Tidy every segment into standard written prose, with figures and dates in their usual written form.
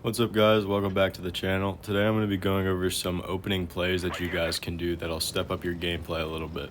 What's up, guys? Welcome back to the channel. Today I'm going to be going over some opening plays that you guys can do that'll step up your gameplay a little bit.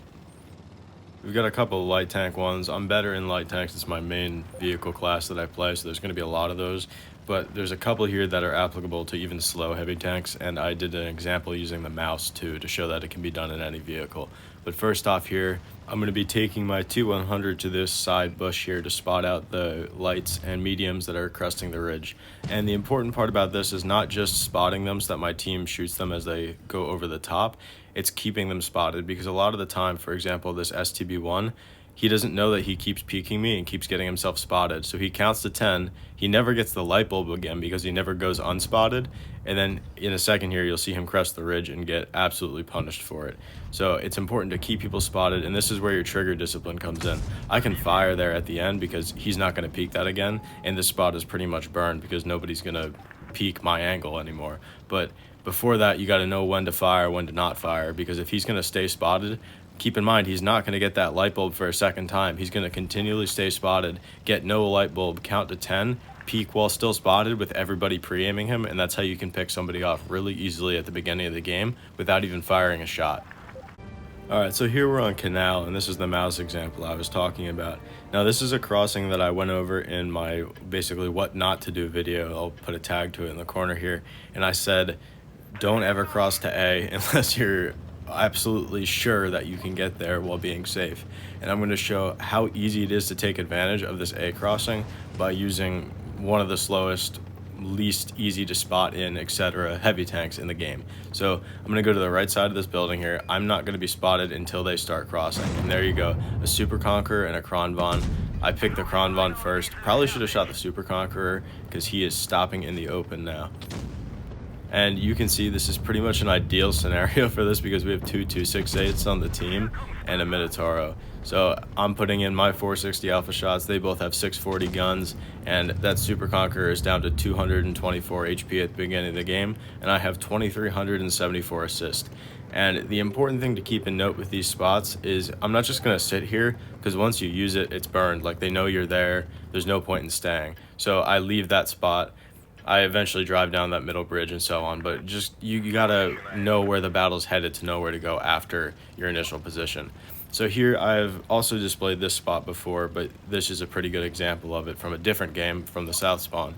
We've got a couple of light tank ones. I'm better in light tanks. It's my main vehicle class that I play, so there's going to be a lot of those. But there's a couple here that are applicable to even slow heavy tanks, and I did an example using the mouse too to show that it can be done in any vehicle. But first off here, I'm going to be taking my T100 to this side bush here to spot out the lights and mediums that are cresting the ridge. And the important part about this is not just spotting them so that my team shoots them as they go over the top, it's keeping them spotted, because a lot of the time, for example, this STB1, he doesn't know that he keeps peeking me and keeps getting himself spotted. So he counts to 10, he never gets the light bulb again because he never goes unspotted, and then in a second here you'll see him crest the ridge and get absolutely punished for it. So it's important to keep people spotted, and this is where your trigger discipline comes in. I can fire there at the end because he's not going to peek that again, and this spot is pretty much burned because nobody's going to peek my angle anymore. But before that, you got to know when to fire, when to not fire, because if he's going to stay spotted, keep in mind, he's not going to get that light bulb for a second time. He's going to continually stay spotted, get no light bulb, count to 10, peek while still spotted with everybody pre-aiming him, and that's how you can pick somebody off really easily at the beginning of the game without even firing a shot. Alright, so here we're on Canal, and this is the mouse example I was talking about. Now this is a crossing that I went over in my basically what not to do video. I'll put a tag to it in the corner here, and I said don't ever cross to A unless you're absolutely sure that you can get there while being safe. And I'm going to show how easy it is to take advantage of this A crossing by using one of the slowest, least easy to spot in, etc. heavy tanks in the game. So I'm going to go to the right side of this building here. I'm not going to be spotted until they start crossing. And there you go, a Super Conqueror and a Kronvon. I picked the Kronvon first. Probably should have shot the Super Conqueror because he is stopping in the open now. And you can see this is pretty much an ideal scenario for this because we have two 268s on the team and a Minotauro. So I'm putting in my 460 alpha shots. They both have 640 guns, and that Super Conqueror is down to 224 HP at the beginning of the game, and I have 2,374 assists. And the important thing to keep in note with these spots is I'm not just going to sit here, because once you use it, it's burned. Like, they know you're there. There's no point in staying. So I leave that spot. I eventually drive down that middle bridge and so on, but just you gotta know where the battle's headed to know where to go after your initial position. So here I've also displayed this spot before, but this is a pretty good example of it from a different game from the south spawn.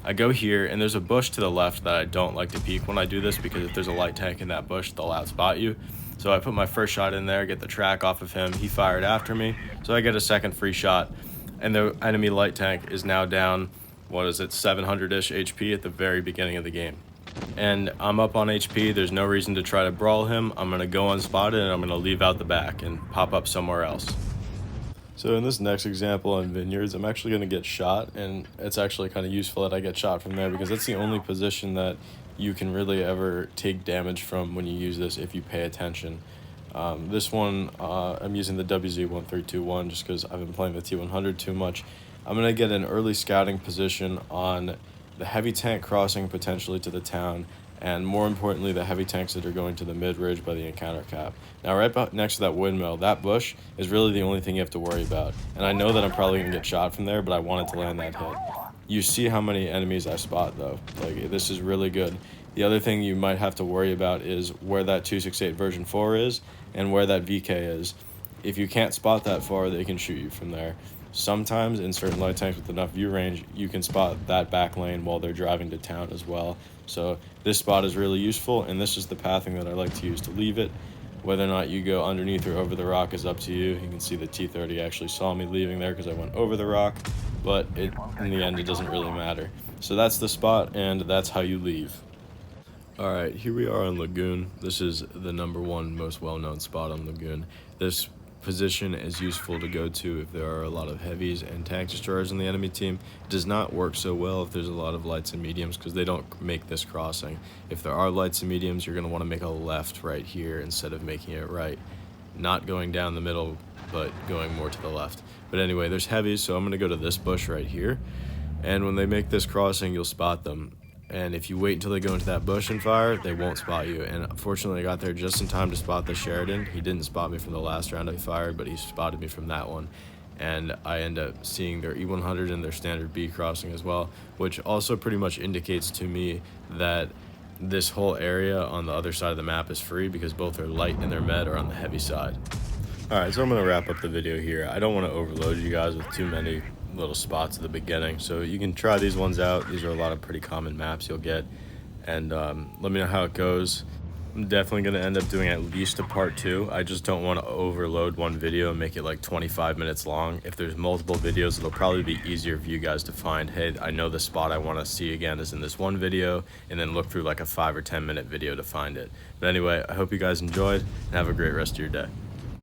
I go here, and there's a bush to the left that I don't like to peek when I do this, because if there's a light tank in that bush, they'll outspot you. So I put my first shot in there, get the track off of him. He fired after me, so I get a second free shot, and the enemy light tank is now down, what is it, 700-ish HP at the very beginning of the game. And I'm up on HP, there's no reason to try to brawl him. I'm going to go unspotted, and I'm going to leave out the back and pop up somewhere else. So in this next example on Vineyards, I'm actually going to get shot, and it's actually kind of useful that I get shot from there, because that's the only position that you can really ever take damage from when you use this if you pay attention. This one, I'm using the WZ1321 just because I've been playing the T100 too much. I'm going to get an early scouting position on the heavy tank crossing potentially to the town, and more importantly, the heavy tanks that are going to the mid-ridge by the encounter cap. Now, right next to that windmill, that bush is really the only thing you have to worry about. And I know that I'm probably going to get shot from there, but I wanted to land that hit. You see how many enemies I spot, though. Like, this is really good. The other thing you might have to worry about is where that 268 version 4 is and where that VK is. If you can't spot that far, they can shoot you from there. Sometimes in certain light tanks with enough view range, you can spot that back lane while they're driving to town as well. So this spot is really useful, and this is the pathing that I like to use to leave it. Whether or not you go underneath or over the rock is up to you. You can see the T30 actually saw me leaving there because I went over the rock, but in the end, it doesn't really matter. So that's the spot, and that's how you leave. Alright, here we are on Lagoon. This is the #1 most well-known spot on Lagoon. This position is useful to go to if there are a lot of heavies and tank destroyers on the enemy team. It does not work so well if there's a lot of lights and mediums because they don't make this crossing. If there are lights and mediums, you're going to want to make a left right here instead of making it right. Not going down the middle, but going more to the left. But anyway, there's heavies, so I'm going to go to this bush right here. And when they make this crossing, you'll spot them. And if you wait until they go into that bush and fire, they won't spot you. And unfortunately, I got there just in time to spot the Sheridan. He didn't spot me from the last round I fired, but he spotted me from that one. and I end up seeing their E100 and their standard B crossing as well, which also pretty much indicates to me that this whole area on the other side of the map is free because both their light and their med are on the heavy side. Alright, so I'm going to wrap up the video here. I don't want to overload you guys with too many little spots at the beginning, so you can try these ones out. These are a lot of pretty common maps you'll get, and let me know how it goes. I'm definitely going to end up doing at least a part 2. I just don't want to overload one video and make it like 25 minutes long. If there's multiple videos, it'll probably be easier for you guys to find, hey, I know the spot I want to see again is in this one video, and then look through like a 5 or 10 minute video to find it. But anyway, I hope you guys enjoyed, and have a great rest of your day.